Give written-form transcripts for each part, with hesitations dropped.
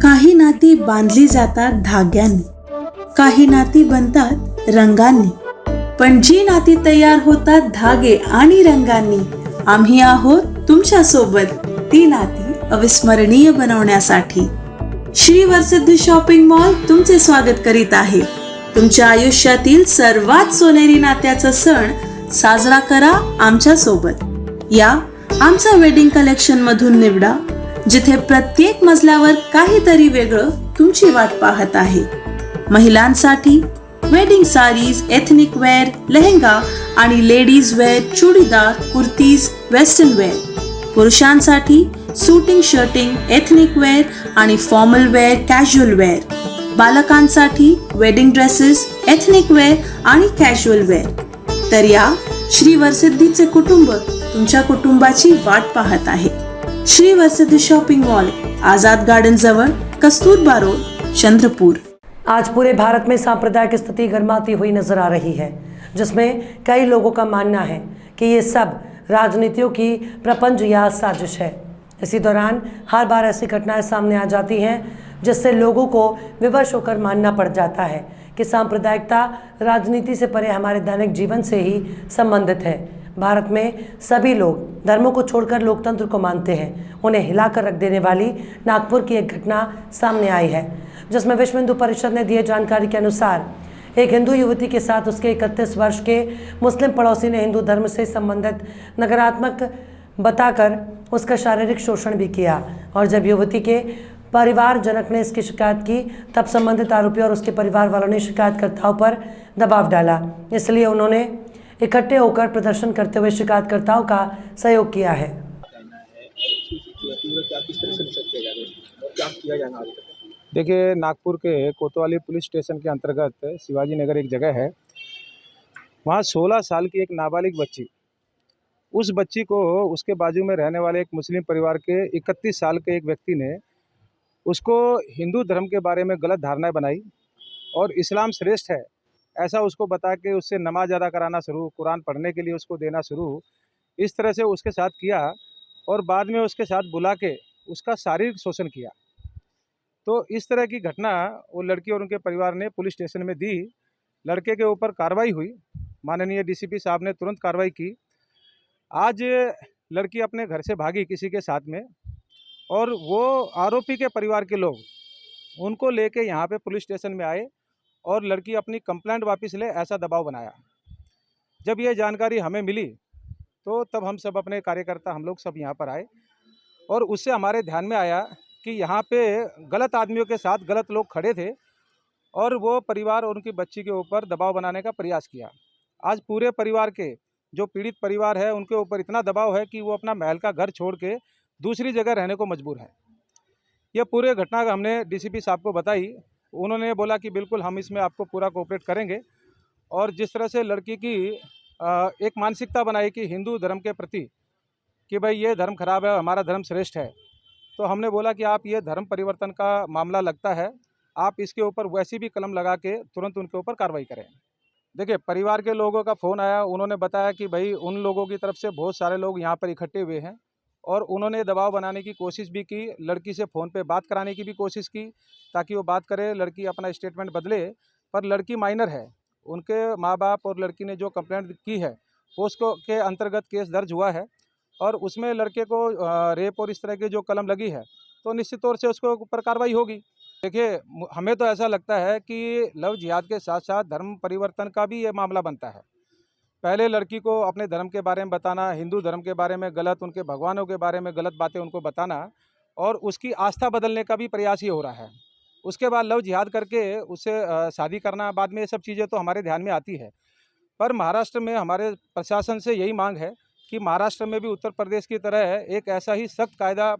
काही नाती बांधली जातात धाग्यांनी, काही नाती बनतात रंगांनी, पण जी नाती तयार होतात धागे आणि रंगांनी, आम्ही आहोत तुमच्या सोबत ती नाती अविस्मरणीय बनवण्यासाठी. श्री वरसिद्धी शॉपिंग मॉल तुमचे स्वागत करीत आहे. तुमच्या आयुष्यातील सर्वात सोनेरी नात्याचा सण साजरा करा आमच्या सोबत. या आमच्या वेडिंग कलेक्शन मधून निवडा, जिथे प्रत्येक मजल्यावर काहीतरी वेगळं तुमची वाट पाहत आहे. महिलांसाठी wedding saris, ethnic wear, lehenga आणि ladies wear, churidar, kurtis, western wear. पुरुषांसाठी सूटिंग, शर्टिंग, एथनिक वेअर आणि फॉर्मल वेअर, कॅज्युअल वेअर. बालकांसाठी वेडिंग ड्रेसेस, एथनिक वेअर आणि कॅज्युअल वेअर. तर या श्री वरसिद्धीचे कुटुंब तुमच्या कुटुंबाची वाट पाहत आहे. श्री वरसिद्धि शॉपिंग मॉल, आजाद गार्डन जवळ, कस्तूरबा रोड, चंद्रपुर. आज पूरे भारत में सांप्रदायिक स्थिति गर्माती हुई नजर आ रही है, जिसमें कई लोगों का मानना है कि ये सब राजनीतियों की प्रपंच या साजिश है. इसी दौरान हर बार ऐसी घटनाएं सामने आ जाती हैं जिससे लोगों को विवश होकर मानना पड़ जाता है कि सांप्रदायिकता राजनीति से परे हमारे दैनिक जीवन से ही संबंधित है. भारत में सभी लोग धर्मों को छोड़कर लोकतंत्र को मानते हैं. उन्हें हिलाकर रख देने वाली नागपुर की एक घटना सामने आई है, जिसमें विश्व हिंदू परिषद ने दिए जानकारी के अनुसार एक हिंदू युवती के साथ उसके 31 वर्ष के मुस्लिम पड़ोसी ने हिंदू धर्म से संबंधित नकारात्मक बताकर उसका शारीरिक शोषण भी किया. और जब युवती के परिवारजनक ने इसकी शिकायत की, तब संबंधित आरोपी और उसके परिवार वालों ने शिकायतकर्ताओं पर दबाव डाला. इसलिए उन्होंने इकट्ठे होकर प्रदर्शन करते हुए शिकायतकर्ताओं का सहयोग किया है. देखिए, नागपुर के कोतवाली पुलिस स्टेशन के अंतर्गत शिवाजी नगर एक जगह है. वहाँ 16 साल की एक नाबालिग बच्ची, उस बच्ची को उसके बाजू में रहने वाले एक मुस्लिम परिवार के 31 साल के एक व्यक्ति ने उसको हिंदू धर्म के बारे में गलत धारणाएं बनाई और इस्लाम श्रेष्ठ है ऐसा उसको बता के उससे नमाज अदा कराना शुरू, कुरान पढ़ने के लिए उसको देना शुरू, इस तरह से उसके साथ किया और बाद में उसके साथ बुला के उसका शारीरिक शोषण किया. तो इस तरह की घटना वो लड़की और उनके परिवार ने पुलिस स्टेशन में दी. लड़के के ऊपर कार्रवाई हुई. माननीय डीसीपी साहब ने तुरंत कार्रवाई की. आज लड़की अपने घर से भागी किसी के साथ में, और वो आरोपी के परिवार के लोग उनको लेके यहाँ पे पुलिस स्टेशन में आए और लड़की अपनी कंप्लेंट वापस ले ऐसा दबाव बनाया. जब ये जानकारी हमें मिली तो तब हम सब अपने कार्यकर्ता हम लोग सब यहाँ पर आए और उससे हमारे ध्यान में आया कि यहाँ पे गलत आदमियों के साथ गलत लोग खड़े थे और वो परिवार और उनकी बच्ची के ऊपर दबाव बनाने का प्रयास किया. आज पूरे परिवार के जो पीड़ित परिवार है उनके ऊपर इतना दबाव है कि वो अपना महल का घर छोड़ के दूसरी जगह रहने को मजबूर है. ये पूरे घटना का हमने डीसीपी साहब को बताई. उन्होंने बोला कि बिल्कुल हम इसमें आपको पूरा कोऑपरेट करेंगे. और जिस तरह से लड़की की एक मानसिकता बनाई कि हिंदू धर्म के प्रति कि भाई ये धर्म खराब है, हमारा धर्म श्रेष्ठ है, तो हमने बोला कि आप ये धर्म परिवर्तन का मामला लगता है, आप इसके ऊपर वैसी भी कलम लगा के तुरंत उनके ऊपर कार्रवाई करें. देखिए, परिवार के लोगों का फ़ोन आया. उन्होंने बताया कि भाई उन लोगों की तरफ से बहुत सारे लोग यहाँ पर इकट्ठे हुए हैं और उन्होंने दबाव बनाने की कोशिश भी की. लड़की से फ़ोन पे बात कराने की भी कोशिश की ताकि वो बात करे, लड़की अपना स्टेटमेंट बदले. पर लड़की माइनर है. उनके माँ बाप और लड़की ने जो कंप्लेंट की है उसको के अंतर्गत केस दर्ज हुआ है और उसमें लड़के को रेप और इस तरह की जो कलम लगी है तो निश्चित तौर से उसके ऊपर कार्रवाई होगी. देखिए, हमें तो ऐसा लगता है कि लव जिहाद के साथ साथ धर्म परिवर्तन का भी ये मामला बनता है. पहले लड़की को अपने धर्म के बारे में बताना, हिंदू धर्म के बारे में गलत, उनके भगवानों के बारे में गलत बातें उनको बताना और उसकी आस्था बदलने का भी प्रयास ही हो रहा है. उसके बाद लव जिहाद करके उससे शादी करना, बाद में ये सब चीज़ें तो हमारे ध्यान में आती है. पर महाराष्ट्र में हमारे प्रशासन से यही मांग है कि महाराष्ट्र में भी उत्तर प्रदेश की तरह एक ऐसा ही सख्त कायदा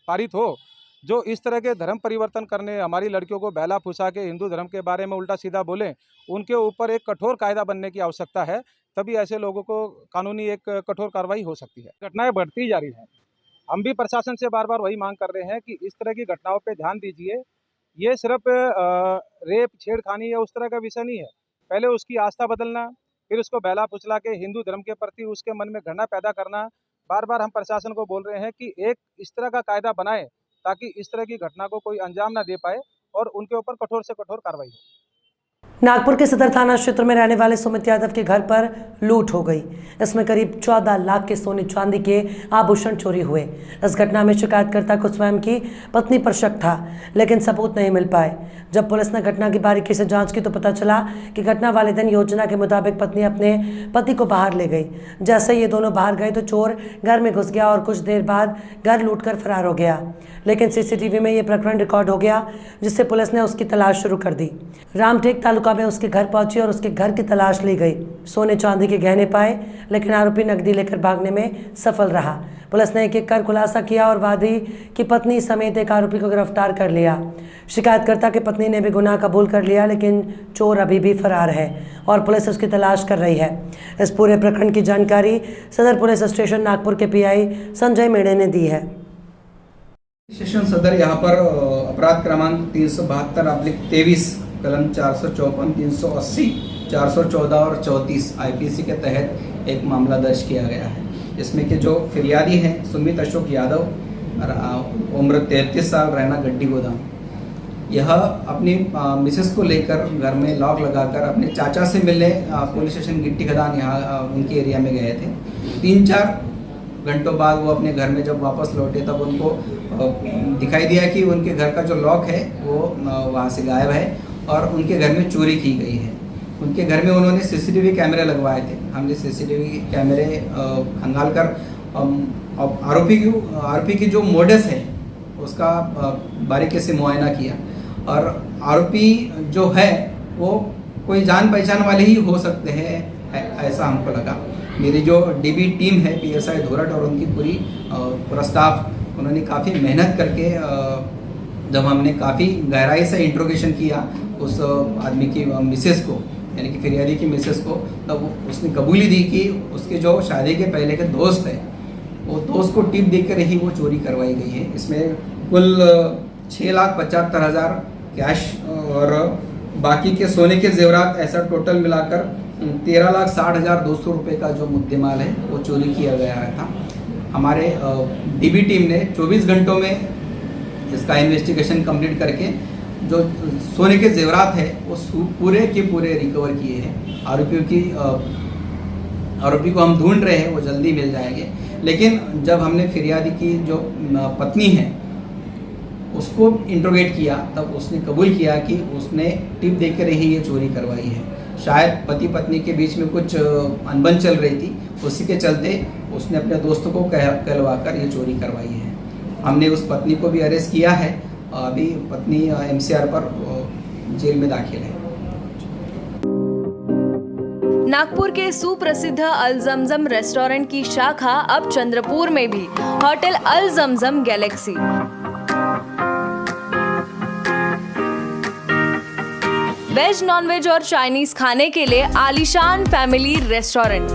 पारित हो जो इस तरह के धर्म परिवर्तन करने, हमारी लड़कियों को बहला फुसा के हिंदू धर्म के बारे में उल्टा सीधा बोलें, उनके ऊपर एक कठोर कायदा बनने की आवश्यकता है. तभी ऐसे लोगों को कानूनी एक कठोर कार्रवाई हो सकती है. घटनाएं बढ़ती जा रही हैं. हम भी प्रशासन से बार बार वही मांग कर रहे हैं कि इस तरह की घटनाओं पे ध्यान दीजिए. ये सिर्फ रेप, छेड़खानी या उस तरह का विषय नहीं है. पहले उसकी आस्था बदलना, फिर उसको बहला फुसला के हिंदू धर्म के प्रति उसके मन में घृणा पैदा करना. बार बार हम प्रशासन को बोल रहे हैं कि एक इस तरह का कायदा बनाए ताकि इस तरह की घटना को कोई अंजाम ना दे पाए और उनके ऊपर कठोर से कठोर कार्रवाई हो। नागपुर के सदर थाना क्षेत्र में रहने वाले सुमित यादव के घर पर लूट हो गई। इसमें करीब 14 लाख के सोने चांदी के आभूषण चोरी हुए। इस घटना में शिकायतकर्ता को स्वयं की पत्नी पर शक था, लेकिन सबूत नहीं मिल पाए। जब पुलिस ने घटना की बारीकी से जांच की तो पता चला कि घटना वाले दिन योजना के मुताबिक पत्नी अपने पति को बाहर ले गई। जैसे ये दोनों बाहर गए तो चोर घर में घुस गया और कुछ देर बाद घर लूटकर फरार हो गया। लेकिन सीसीटीवी में ये प्रकरण रिकॉर्ड हो गया, जिससे पुलिस ने उसकी तलाश शुरू कर दी। रामटेक तालुका में उसके घर पहुंची और उसके घर की तलाश ली गई। सोने चांदी के गहने पाए, लेकिन आरोपी नकदी लेकर भागने में सफल रहा। पुलिस ने एक-एक कर खुलासा किया और वादी की पत्नी समेत एक आरोपी को गिरफ्तार कर लिया। शिकायतकर्ता की पत्नी ने भी गुनाह कबूल कर लिया, लेकिन चोर अभी भी फरार है और पुलिस उसकी तलाश कर रही है। इस पूरे प्रकरण की जानकारी सदर पुलिस स्टेशन नागपुर के पीआई संजय मेड़े ने दी है। स्टेशन सदर यहाँ पर अपराध क्रमांक 372/23 कलम 454, 380, 414 और 34 आईपीसी के तहत एक मामला दर्ज किया गया है, जिसमें कि जो फिरियादी हैं सुमित अशोक यादव, उम्र 33 साल, रहना गड्डी गोदाम। यह अपनी मिसेस को लेकर घर में लॉक लगाकर अपने चाचा से मिलने पुलिस स्टेशन गिट्टी खदान यहाँ उनके एरिया में गए थे। 3-4 घंटों बाद वो अपने घर में जब वापस लौटे तब उनको दिखाई दिया कि उनके घर का जो लॉक है वो वहाँ से गायब है और उनके घर में चोरी की गई है। उनके घर में उन्होंने सीसीटीवी कैमरे लगवाए थे। हमने सीसीटीवी कैमरे खंगाल कर आरोपी की जो मोडस है उसका बारीकी से मुआयना किया और आरोपी जो है वो कोई जान पहचान वाले ही हो सकते हैं, ऐसा हमको लगा। मेरी जो डीबी टीम है पीएसआई धोरट और उनकी पूरा स्टाफ, उन्होंने काफ़ी मेहनत करके जब हमने काफ़ी गहराई से इंट्रोगेशन किया उस आदमी की मिसेस को, यानी कि फिरियादी की मिसेस को, तब उसने कबूली दी कि उसके जो शादी के पहले के दोस्त हैं वो दोस्त को टिप देकर ही वो चोरी करवाई गई है। इसमें कुल 6,75,000 कैश और बाकी के सोने के जेवरात, ऐसा टोटल मिलाकर 13,60,200 रुपये का जो मुद्देमाल है वो चोरी किया गया था। हमारे डीबी टीम ने 24 घंटों में इसका इन्वेस्टिगेशन कंप्लीट करके जो सोने के जेवरात है वो पूरे के पूरे रिकवर किए हैं। आरोपी को हम ढूंढ रहे हैं, वो जल्दी मिल जाएंगे। लेकिन जब हमने फिरियादी की जो पत्नी है उसको इंट्रोगेट किया तब उसने कबूल किया कि उसने टिप देकर ही ये चोरी करवाई है। शायद पति पत्नी के बीच में कुछ अनबन चल रही थी, उसी के चलते उसने अपने दोस्तों को कहलवा कर ये चोरी करवाई है। हमने उस पत्नी को भी अरेस्ट किया है। अभी पत्नी एमसीआर पर जेल में दाखिल है। नागपुर के सुप्रसिद्ध अल जमजम रेस्टोरेंट की शाखा अब चंद्रपुर में भी, होटल अल जमजम गैलेक्सी। वेज, नॉनवेज और चाइनीज खाने के लिए आलीशान फैमिली रेस्टोरेंट,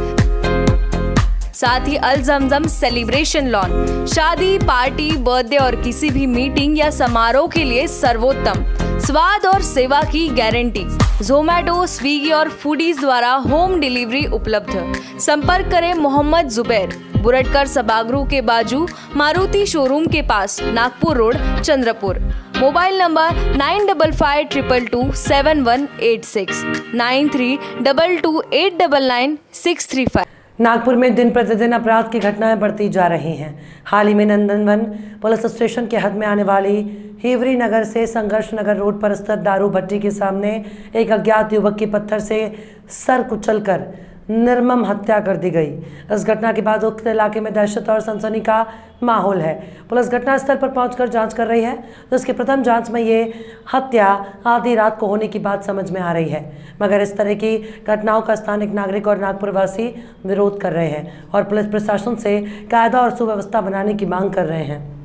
साथ ही अल जमजम सेलिब्रेशन लॉन, शादी, पार्टी, बर्थडे और किसी भी मीटिंग या समारोह के लिए सर्वोत्तम स्वाद और सेवा की गारंटी। जोमैटो, स्विगी और फूडीज द्वारा होम डिलीवरी उपलब्ध। संपर्क करें मोहम्मद जुबैर, बुरटकर सभागृह के बाजू, मारुति शोरूम के पास, Nagpur road, Chandrapur. Mobile number 9552227186, 9322899635। Nagpur में दिन प्रतिदिन अपराध की घटनाएं बढ़ती जा रही हैं। हाल ही में नंदनवन पुलिस स्टेशन के हद में आने वाली हिवरी नगर से संघर्ष नगर रोड पर स्थित दारू भट्टी के सामने एक अज्ञात युवक की पत्थर से सर कुचलकर निर्मम हत्या कर दी गई। इस घटना के बाद उक्त इलाके में दहशत और सनसनी का माहौल है। पुलिस घटनास्थल पर पहुंचकर जांच कर रही है, जिसकी प्रथम जांच में ये हत्या आधी रात को होने की बात समझ में आ रही है। मगर इस तरह की घटनाओं का स्थानिक नागरिक और नागपुर वासी विरोध कर रहे हैं और पुलिस प्रशासन से कायदा और सुव्यवस्था बनाने की मांग कर रहे हैं।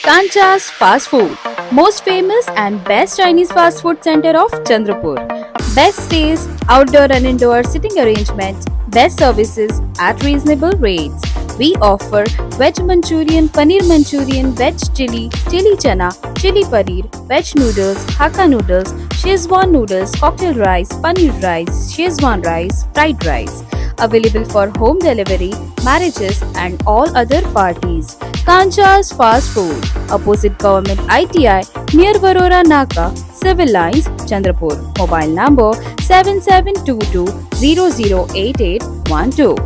Kancha's Fast Food, most famous and best Chinese fast food center of Chandrapur. Best stays, outdoor and indoor sitting arrangements, best services at reasonable rates. We offer veg Manchurian, paneer Manchurian, veg chili, chili chana, chili paneer, veg noodles, Hakka noodles, Szechuan noodles, cocktail rice, paneer rice, Szechuan rice, fried rice. available for home delivery, marriages and all other parties. Kancha's Fast Food, opposite Government ITI, near Varora Naka, Civil Lines, Chandrapur. Mobile number 7722008812.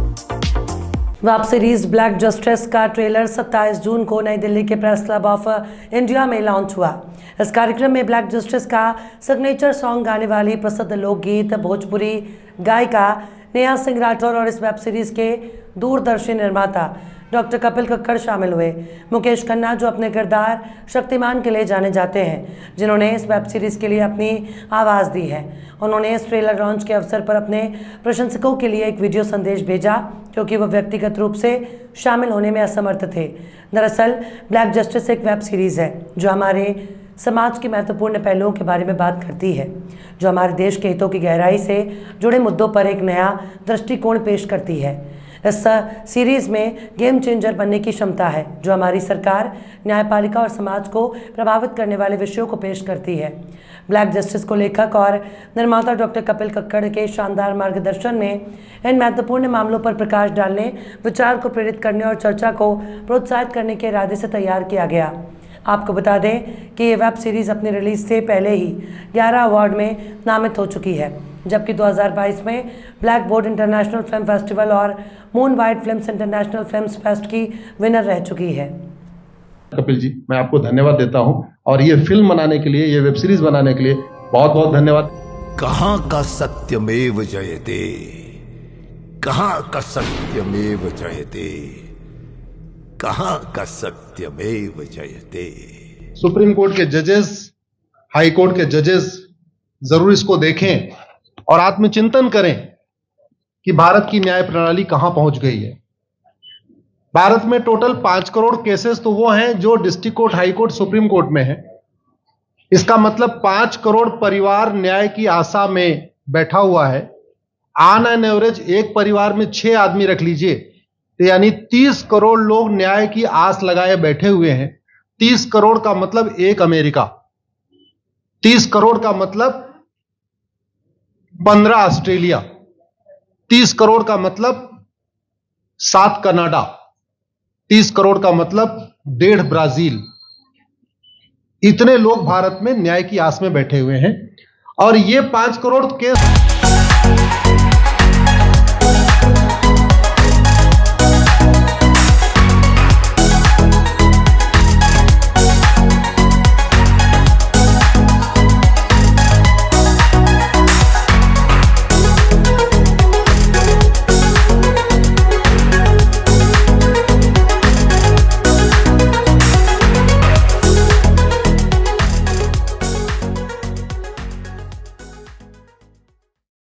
Web series black justice का trailer 27 जून को नई दिल्ली के press club of India में launch हुआ। इस कार्यक्रम में black justice का सिग्नेचर सॉन्ग गाने वाली प्रसिद्ध लोकगीत भोजपुरी गायिका नेहा सिंह राठौर और इस वेब सीरीज के दूरदर्शी निर्माता डॉक्टर कपिल कक्कड़ शामिल हुए। मुकेश खन्ना, जो अपने किरदार शक्तिमान के लिए जाने जाते हैं, जिन्होंने इस वेब सीरीज़ के लिए अपनी आवाज़ दी है, उन्होंने इस ट्रेलर लॉन्च के अवसर पर अपने प्रशंसकों के लिए एक वीडियो संदेश भेजा क्योंकि वो व्यक्तिगत रूप से शामिल होने में असमर्थ थे। दरअसल ब्लैक जस्टिस एक वेब सीरीज़ है जो हमारे समाज के महत्वपूर्ण पहलुओं के बारे में बात करती है, जो हमारे देश के हितों की गहराई से जुड़े मुद्दों पर एक नया दृष्टिकोण पेश करती है। इस सीरीज़ में गेम चेंजर बनने की क्षमता है, जो हमारी सरकार, न्यायपालिका और समाज को प्रभावित करने वाले विषयों को पेश करती है। ब्लैक जस्टिस को लेखक और निर्माता डॉक्टर कपिल कक्कड़ के शानदार मार्गदर्शन में इन महत्वपूर्ण मामलों पर प्रकाश डालने, विचार को प्रेरित करने और चर्चा को प्रोत्साहित करने के इरादे से तैयार किया गया। आपको बता दें कि ये वेब सीरीज़ अपनी रिलीज़ से पहले ही 11 अवार्ड में नामित हो चुकी है, जबकि 2022 में black board international film festival और moon white films international films fest की विनर रह चुकी है। कपिल जी, मैं आपको धन्यवाद देता हूं और ये फिल्म बनाने के लिए, ये वेब सीरीज बनाने के लिए बहुत बहुत धन्यवाद। कहां का सत्यमेव जयते, कहां का सत्यमेव जयते, कहां का सत्यमेव जयते। सुप्रीम कोर्ट के जजेस, हाई कोर्ट के जजेस जरूर इसको देखें और आत्मचिंतन करें कि भारत की न्याय प्रणाली कहां पहुंच गई है। भारत में टोटल 5 करोड़ केसेस तो वो हैं जो district court, high court, supreme court में हैं। इसका मतलब 5 करोड़ परिवार न्याय की आशा में बैठा हुआ है। ऑन एन एवरेज एक परिवार में 6 आदमी रख लीजिए, तो यानी 30 करोड़ लोग न्याय की आस लगाए बैठे हुए हैं। 30 करोड़ का मतलब एक अमेरिका, 30 करोड़ का मतलब 15 ऑस्ट्रेलिया, 30 करोड़ का मतलब 7 कनाडा, 30 करोड़ का मतलब 1.5 ब्राजील। इतने लोग भारत में न्याय की आस में बैठे हुए हैं और ये 5 करोड़ केस